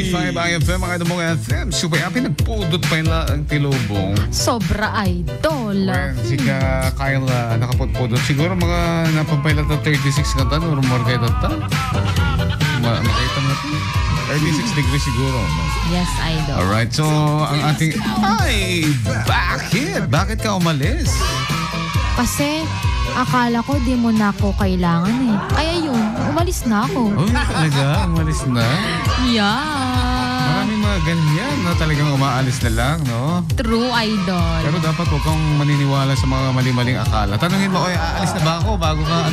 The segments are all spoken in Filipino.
101.5 IFM, mga idol mong FM. Super happy, nagpudot pa yung ang tilubong. Sobra idol. Well, si Kyle nakapudpudot. Siguro mga napampailat na 36 ka tan, or more kayo tan. Makita mo ito. 36 degrees siguro. No? Yes, idol. Alright, so ang ating... Ay, bakit? Bakit ka umalis? Kasi akala ko di mo na ako kailangan eh. Kaya yun, umalis na ako. Oh, talaga? Umalis na? Yeah. Maraming mga ganyan na talagang umaalis na lang, no? True, idol. Pero dapat huwag kang maniniwala sa mga mali-maling akala. Tanungin mo, aalis na ba ako bago ka,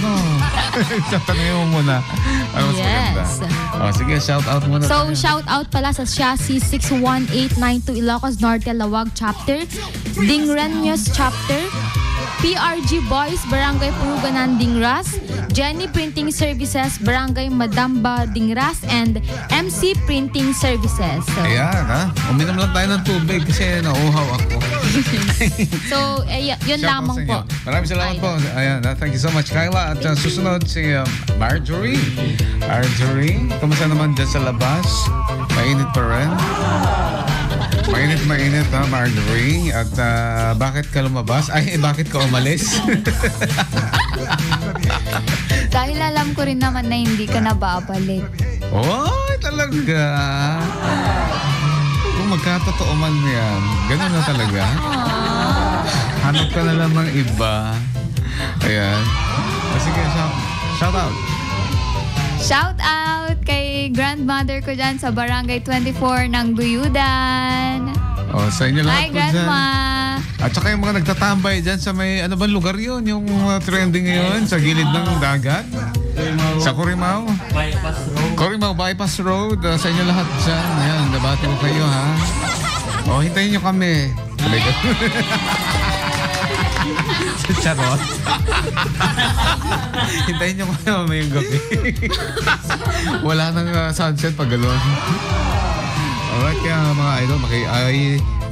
tanungin mo muna. Ano mas maganda? Sige, shout out muna. So, shout out pala sa Chassis 61892 Ilocos Norte, Lawag Chapter, Dingrenyos Chapter, PRG Boys, Barangay Puruganan, Dingras, Jenny Printing Services, Barangay Madamba, Dingras, and MC Printing Services. So, ayan, ha? Uminom lang tayo ng tubig kasi nauuhaw ako. So, yun lamang po. Maraming salamat po. Ayan, thank you so much, Kyla. At susunod si Marjorie. Marjorie, kumusta naman dyan sa labas? Mainit pa rin? Mainit ha, Marjorie. At bakit ka lumabas? Ay, bakit ka umalis? Dahil alam ko rin naman na hindi ka na babalik. Oh, talaga. Kung magkatotoo man yan, ganun na talaga. Hanap ka na lang ng iba. Ayan. Sige, shout out. Shout out kay grandmother ko dyan sa Barangay 24 ng Guyudan. Oh, sa inyo lahat Hi, po Grandma. Dyan. At saka yung mga nagtatambay dyan sa may, ano ba lugar yun? Yung trending ngayon sa gilid ng dagat? Sa Corimao? Bypass Road. Corimao Bypass Road. Sa inyo lahat dyan. Ayan, nabati ko kayo ha. Oh, hintayin nyo kami. Charot. Hintayin nyo kami mamayang gabi. Wala nang sunset pag gano'n. Alright, kaya mga idol,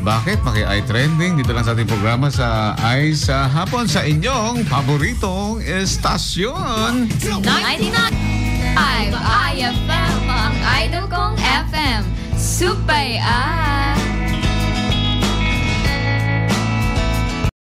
bakit? Maki-i-trending dito lang sa ating programa sa Ay sa Hapon sa inyong paboritong estasyon. 99.5 IFM, ang idol kong FM. Supay